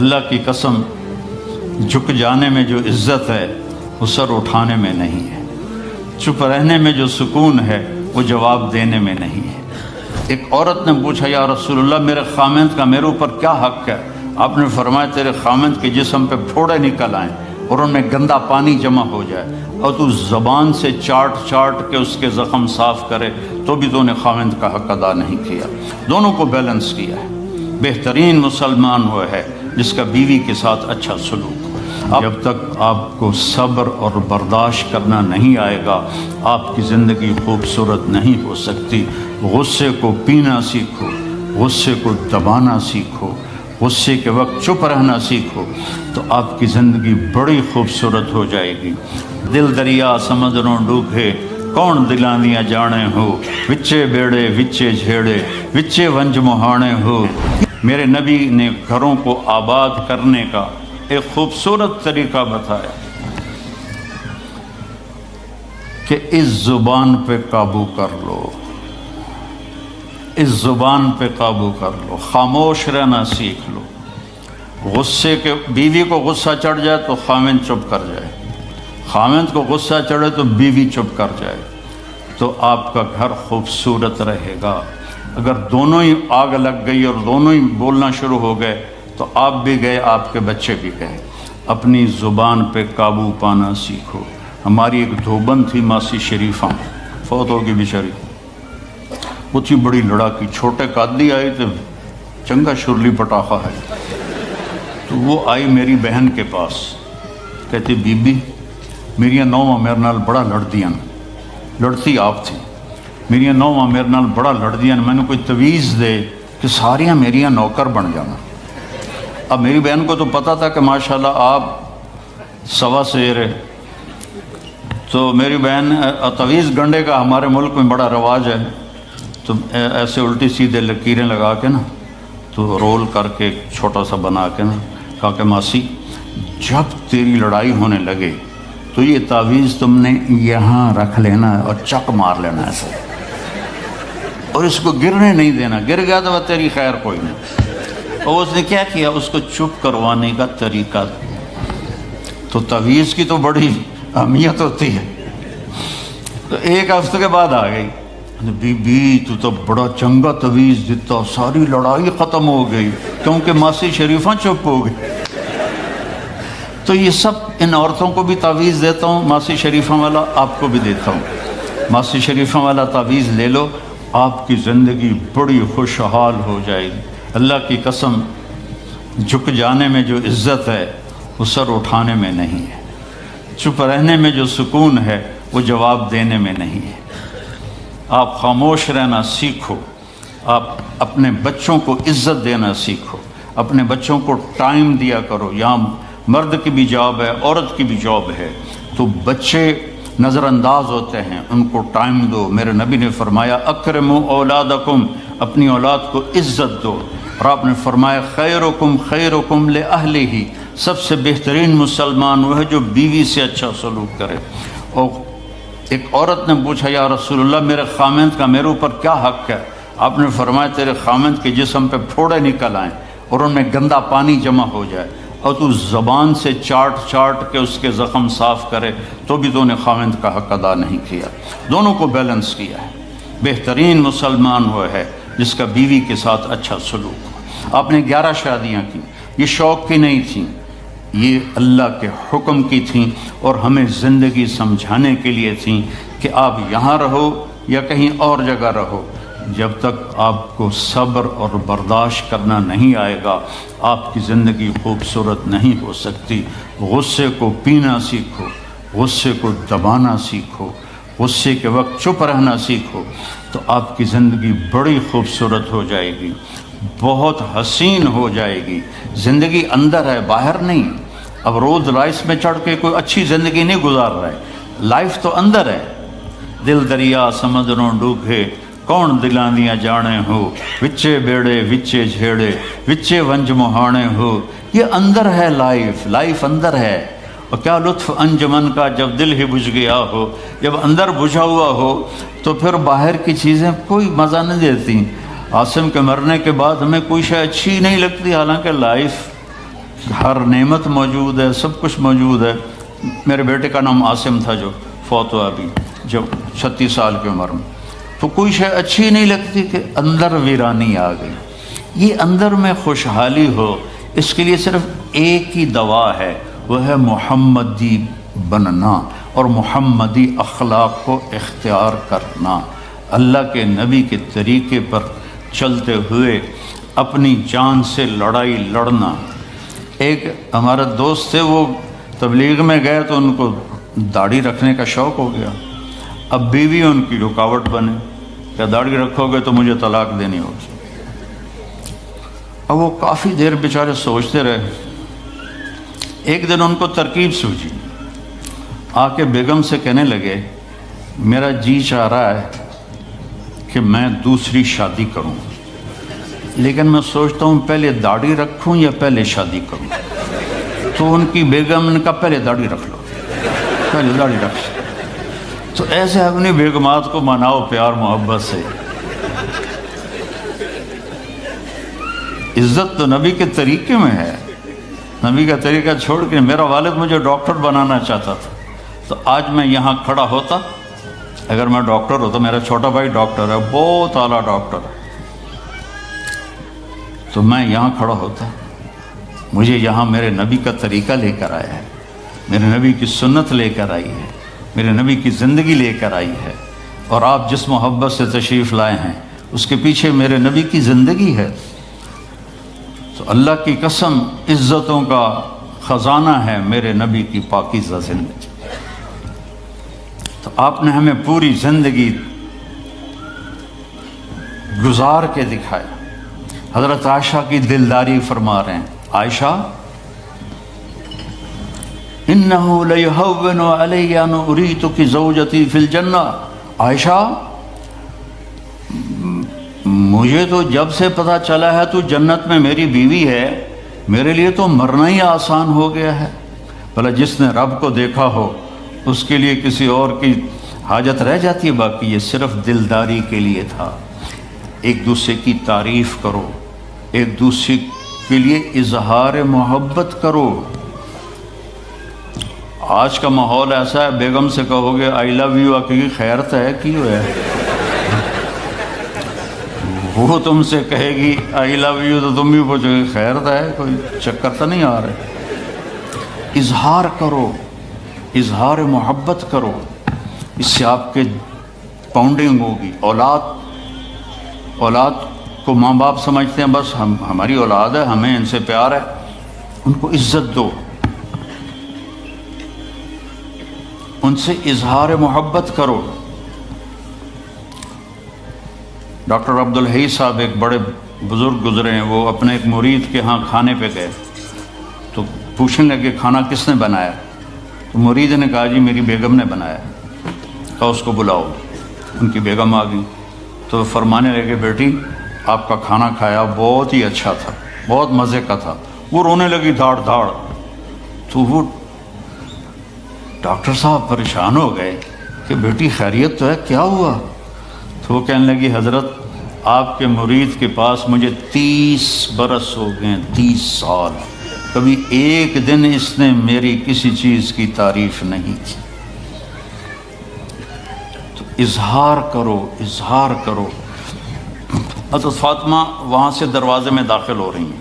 اللہ کی قسم، جھک جانے میں جو عزت ہے وہ سر اٹھانے میں نہیں ہے، چپ رہنے میں جو سکون ہے وہ جواب دینے میں نہیں ہے۔ ایک عورت نے پوچھا یا رسول اللہ میرے خامند کا میرے اوپر کیا حق ہے؟ آپ نے فرمایا تیرے خامند کے جسم پہ پھوڑے نکل آئیں اور ان میں گندا پانی جمع ہو جائے اور تو زبان سے چاٹ چاٹ کے اس کے زخم صاف کرے تو بھی تو نے خامند کا حق ادا نہیں کیا۔ دونوں کو بیلنس کیا ہے۔ بہترین مسلمان وہ ہے جس کا بیوی کے ساتھ اچھا سلوک ہو۔ جب تک آپ کو صبر اور برداشت کرنا نہیں آئے گا آپ کی زندگی خوبصورت نہیں ہو سکتی۔ غصے کو پینا سیکھو، غصے کو دبانا سیکھو، غصے کے وقت چپ رہنا سیکھو تو آپ کی زندگی بڑی خوبصورت ہو جائے گی۔ دل دریا سمندروں ڈوبے کون دلاندیاں جانے ہو، وچے بیڑے وچے جھیڑے وچے ونج مہانے ہو۔ میرے نبی نے گھروں کو آباد کرنے کا ایک خوبصورت طریقہ بتایا کہ اس زبان پہ قابو کر لو، اس زبان پہ قابو کر لو، خاموش رہنا سیکھ لو۔ غصے کے بیوی کو غصہ چڑھ جائے تو خامند چپ کر جائے، خامند کو غصہ چڑھے تو بیوی چپ کر جائے تو آپ کا گھر خوبصورت رہے گا۔ اگر دونوں ہی آگ لگ گئی اور دونوں ہی بولنا شروع ہو گئے تو آپ بھی گئے، آپ کے بچے بھی گئے۔ اپنی زبان پہ قابو پانا سیکھو۔ ہماری ایک دھوبن تھی ماسی شریفہ، فوت ہوگی بیچاری، وہ تھی بڑی لڑاکی، چھوٹے قادی آئی تو چنگا شرلی پٹاخہ ہے، تو وہ آئی میری بہن کے پاس، کہتی بی بی میری نوواں میرے نال بڑا لڑدیاں، لڑتی آپ تھی، میری نوواں میرے نال بڑا لڑدیاں، میں نے کوئی تویز دے کہ ساریاں میریاں نوکر بن جانا۔ اب میری بہن کو تو پتہ تھا کہ ماشاءاللہ آپ سوا سیر ہے، تو میری بہن تویز گنڈے کا ہمارے ملک میں بڑا رواج ہے، تو ایسے الٹی سیدھے لکیریں لگا کے نا تو رول کر کے چھوٹا سا بنا کے نا کہا کہ ماسی جب تیری لڑائی ہونے لگے تو یہ تعویذ تم نے یہاں رکھ لینا اور چک مار لینا ایسے، اور اس کو گرنے نہیں دینا، گر گیا تو وہ تیری خیر کوئی نہیں۔ اور اس نے کیا کیا، اس کو چپ کروانے کا طریقہ، تو تعویذ کی تو بڑی اہمیت ہوتی ہے۔ تو ایک ہفتے کے بعد آ گئی، بی بی تو بڑا چنگا تویز دیتا، ساری لڑائی ختم ہو گئی کیونکہ ماسی شریفہ چپ ہو گئی۔ تو یہ سب ان عورتوں کو بھی تعویذ دیتا ہوں، ماسی شریفہ والا آپ کو بھی دیتا ہوں۔ ماسی شریفہ والا تعویذ لے لو، آپ کی زندگی بڑی خوشحال ہو جائے گی۔ اللہ کی قسم، جھک جانے میں جو عزت ہے وہ سر اٹھانے میں نہیں ہے، چپ رہنے میں جو سکون ہے وہ جواب دینے میں نہیں ہے۔ آپ خاموش رہنا سیکھو، آپ اپنے بچوں کو عزت دینا سیکھو، اپنے بچوں کو ٹائم دیا کرو۔ یہاں مرد کی بھی جاب ہے، عورت کی بھی جاب ہے، تو بچے نظر انداز ہوتے ہیں، ان کو ٹائم دو۔ میرے نبی نے فرمایا اکرموا اولادکم، اپنی اولاد کو عزت دو، اور آپ نے فرمایا خیرکم خیرکم لأہلہ، سب سے بہترین مسلمان وہ ہے جو بیوی سے اچھا سلوک کرے۔ اور ایک عورت نے پوچھا یا رسول اللہ میرے خامند کا میرے اوپر کیا حق ہے؟ آپ نے فرمایا تیرے خامند کے جسم پہ پھوڑے نکل آئیں اور ان میں گندا پانی جمع ہو جائے اور تو زبان سے چاٹ چاٹ کے اس کے زخم صاف کرے تو بھی تو نے خامند کا حق ادا نہیں کیا۔ دونوں کو بیلنس کیا ہے۔ بہترین مسلمان وہ ہے جس کا بیوی کے ساتھ اچھا سلوک ہو۔ آپ نے 11 شادیاں کی، یہ شوق کی نہیں تھیں، یہ اللہ کے حکم کی تھیں اور ہمیں زندگی سمجھانے کے لیے تھیں کہ آپ یہاں رہو یا کہیں اور جگہ رہو، جب تک آپ کو صبر اور برداشت کرنا نہیں آئے گا آپ کی زندگی خوبصورت نہیں ہو سکتی۔ غصے کو پینا سیکھو، غصے کو دبانا سیکھو، غصے کے وقت چپ رہنا سیکھو تو آپ کی زندگی بڑی خوبصورت ہو جائے گی، بہت حسین ہو جائے گی۔ زندگی اندر ہے، باہر نہیں۔ اب رولز رائس میں چڑھ کے کوئی اچھی زندگی نہیں گزار رہا ہے، لائف تو اندر ہے۔ دل دریا سمندروں ڈوبے کون دلاندیاں جانے ہو، وچے بیڑے وچے جھیڑے وچے ونج مہانے ہو۔ یہ اندر ہے، لائف اندر ہے۔ اور کیا لطف انجمن کا جب دل ہی بجھ گیا ہو، جب اندر بجھا ہوا ہو تو پھر باہر کی چیزیں کوئی مزہ نہیں دیتی۔ عاصم کے مرنے کے بعد ہمیں کوئی شے اچھی نہیں لگتی، حالانکہ لائف ہر نعمت موجود ہے، سب کچھ موجود ہے۔ میرے بیٹے کا نام عاصم تھا جو فوت ہوا ابھی، جب 36 سال کی عمر میں، تو کوئی شے اچھی نہیں لگتی کہ اندر ویرانی آ گئی۔ یہ اندر میں خوشحالی ہو، اس کے لیے صرف ایک ہی دوا ہے، وہ ہے محمدی بننا اور محمدی اخلاق کو اختیار کرنا، اللہ کے نبی کے طریقے پر چلتے ہوئے اپنی جان سے لڑائی لڑنا۔ ایک ہمارا دوست تھے، وہ تبلیغ میں گئے تو ان کو داڑھی رکھنے کا شوق ہو گیا، اب بیوی ان کی رکاوٹ بنے، کیا داڑھی رکھو گے تو مجھے طلاق دینی ہوگی۔ اب وہ کافی دیر بیچارے سوچتے رہے، ایک دن ان کو ترکیب سوچی، آ کے بیگم سے کہنے لگے میرا جی چاہ رہا ہے کہ میں دوسری شادی کروں، لیکن میں سوچتا ہوں پہلے داڑھی رکھوں یا پہلے شادی کروں۔ تو ان کی بیگم نے کہا پہلے داڑھی رکھ لو، پہلے داڑھی رکھ لو۔ تو ایسے اپنی بیگمات کو مناؤ پیار محبت سے۔ عزت تو نبی کے طریقے میں ہے، نبی کا طریقہ چھوڑ کے میرا والد مجھے ڈاکٹر بنانا چاہتا تھا، تو آج میں یہاں کھڑا ہوتا، اگر میں ڈاکٹر ہوتا، میرا چھوٹا بھائی ڈاکٹر ہے، بہت اعلیٰ ڈاکٹر ہے، تو میں یہاں کھڑا ہوتا۔ مجھے یہاں میرے نبی کا طریقہ لے کر آیا ہے، میرے نبی کی سنت لے کر آئی ہے، میرے نبی کی زندگی لے کر آئی ہے، اور آپ جس محبت سے تشریف لائے ہیں اس کے پیچھے میرے نبی کی زندگی ہے۔ تو اللہ کی قسم عزتوں کا خزانہ ہے میرے نبی کی پاکیزہ زندگی۔ تو آپ نے ہمیں پوری زندگی گزار کے دکھایا۔ حضرت عائشہ کی دلداری فرما رہے ہیں، عائشہ انہو لیہون علی ان اریتک زوجتی فی الجنہ، عائشہ مجھے تو جب سے پتہ چلا ہے تو جنت میں میری بیوی ہے، میرے لیے تو مرنا ہی آسان ہو گیا ہے۔ بھلا جس نے رب کو دیکھا ہو اس کے لیے کسی اور کی حاجت رہ جاتی ہے؟ باقی یہ صرف دلداری کے لیے تھا۔ ایک دوسرے کی تعریف کرو، ایک دوسرے کے لیے اظہار محبت کرو۔ آج کا ماحول ایسا ہے، بیگم سے کہو گے آئی لو یو، کی خیرت ہے کی ہے، وہ تم سے کہے گی آئی لو یو تو تم بھی پوچھو گے خیرت ہے، کوئی چکر تو نہیں آ رہے۔ اظہار کرو، اظہار محبت کرو، اس سے آپ کے پاؤنڈنگ ہوگی۔ اولاد کو ماں باپ سمجھتے ہیں بس ہماری اولاد ہے، ہمیں ان سے پیار ہے، ان کو عزت دو، ان سے اظہار محبت کرو۔ ڈاکٹر عبدالحی صاحب ایک بڑے بزرگ گزرے ہیں، وہ اپنے ایک مرید کے ہاں کھانے پہ گئے تو پوچھنے لگے کھانا کس نے بنایا؟ تو مرید نے کہا جی میری بیگم نے بنایا۔ کہا اس کو بلاؤ۔ ان کی بیگم آ گئی تو فرمانے لگے بیٹی آپ کا کھانا کھایا بہت ہی اچھا تھا، بہت مزے کا تھا۔ وہ رونے لگی دھاڑ دھاڑ۔ تو وہ ڈاکٹر صاحب پریشان ہو گئے کہ بیٹی خیریت تو ہے، کیا ہوا؟ تو وہ کہنے لگی حضرت آپ کے مرید کے پاس مجھے 30 برس ہو گئے، 30 سال، کبھی ایک دن اس نے میری کسی چیز کی تعریف نہیں کی۔ تو اظہار کرو، اظہار کرو۔ حضرت فاطمہ وہاں سے دروازے میں داخل ہو رہی ہیں،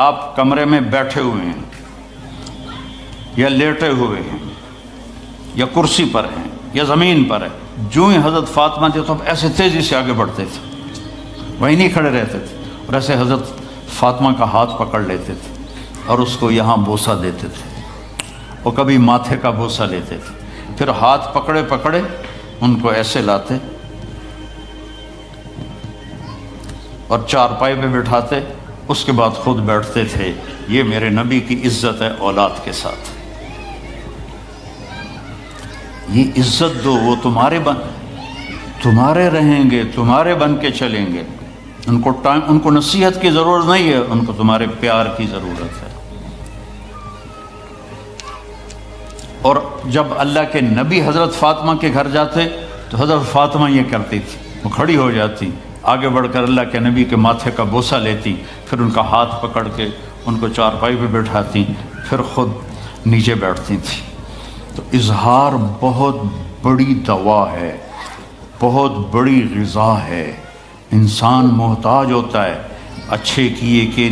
آپ کمرے میں بیٹھے ہوئے ہیں یا لیٹے ہوئے ہیں یا کرسی پر ہیں یا زمین پر ہے، جو ہی حضرت فاطمہ تھے تو اب ایسے تیزی سے آگے بڑھتے تھے، وہیں نہیں کھڑے رہتے تھے، اور ایسے حضرت فاطمہ کا ہاتھ پکڑ لیتے تھے اور اس کو یہاں بوسہ دیتے تھے، اور کبھی ماتھے کا بوسہ لیتے تھے، پھر ہاتھ پکڑے پکڑے ان کو ایسے لاتے اور چارپائی پہ بٹھاتے، اس کے بعد خود بیٹھتے تھے۔ یہ میرے نبی کی عزت ہے اولاد کے ساتھ۔ یہ عزت دو، وہ تمہارے رہیں گے، تمہارے بن کے چلیں گے۔ ان کو نصیحت کی ضرورت نہیں ہے، ان کو تمہارے پیار کی ضرورت ہے۔ اور جب اللہ کے نبی حضرت فاطمہ کے گھر جاتے تو حضرت فاطمہ یہ کرتی تھی، وہ کھڑی ہو جاتی، آگے بڑھ کر اللہ کے نبی کے ماتھے کا بوسہ لیتی، پھر ان کا ہاتھ پکڑ کے ان کو چارپائی پہ بٹھاتی، پھر خود نیچے بیٹھتی تھیں۔ تو اظہار بہت بڑی دوا ہے، بہت بڑی غذا ہے۔ انسان محتاج ہوتا ہے اچھے کیے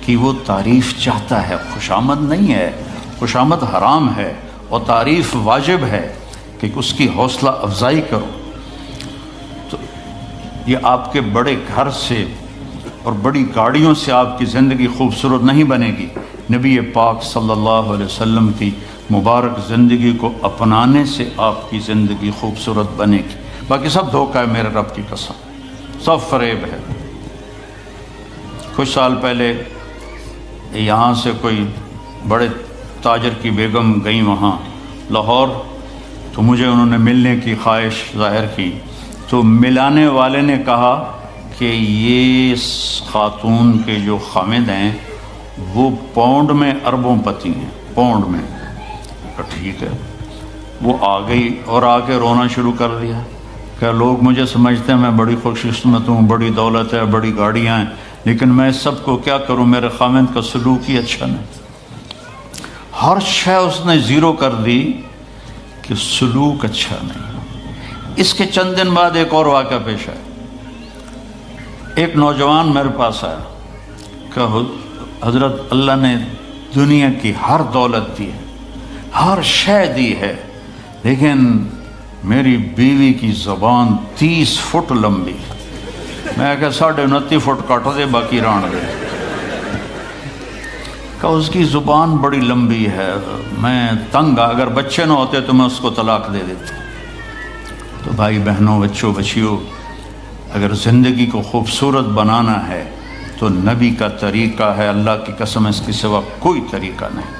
کہ وہ تعریف چاہتا ہے، خوشامد نہیں ہے، خوشامد حرام ہے، اور تعریف واجب ہے کہ اس کی حوصلہ افزائی کرو۔ تو یہ آپ کے بڑے گھر سے اور بڑی گاڑیوں سے آپ کی زندگی خوبصورت نہیں بنے گی، نبی پاک صلی اللہ علیہ وسلم کی مبارک زندگی کو اپنانے سے آپ کی زندگی خوبصورت بنے گی۔ باقی سب دھوکہ ہے، میرے رب کی قسم، سب فریب ہے۔ کچھ سال پہلے یہاں سے کوئی بڑے تاجر کی بیگم گئیں وہاں لاہور، تو مجھے انہوں نے ملنے کی خواہش ظاہر کی، تو ملانے والے نے کہا کہ یہ خاتون کے جو خامد ہیں وہ پاؤنڈ میں اربوں پتی ہیں، پاؤنڈ میں۔ ٹھیک ہے، وہ آ گئی اور آ کے رونا شروع کر دیا کہ لوگ مجھے سمجھتے ہیں میں بڑی خوش قسمت ہوں، بڑی دولت ہے، بڑی گاڑیاں ہیں، لیکن میں سب کو کیا کروں، میرے خامد کا سلوک ہی اچھا نہیں۔ ہر شے اس نے زیرو کر دی کہ سلوک اچھا نہیں۔ اس کے چند دن بعد ایک اور واقعہ پیش آیا۔ ایک نوجوان میرے پاس آیا کہ حضرت اللہ نے دنیا کی ہر دولت دی ہے، ہر شے دی ہے، لیکن میری بیوی کی زبان 30 فٹ لمبی، میں کہ 29.5 فٹ کٹ دے باقی ران دے، کہ اس کی زبان بڑی لمبی ہے، میں تنگ، اگر بچے نہ ہوتے تو میں اس کو طلاق دے دیتا۔ تو بھائی بہنوں، بچوں بچیوں، اگر زندگی کو خوبصورت بنانا ہے تو نبی کا طریقہ ہے، اللہ کی قسم اس کے سوا کوئی طریقہ نہیں۔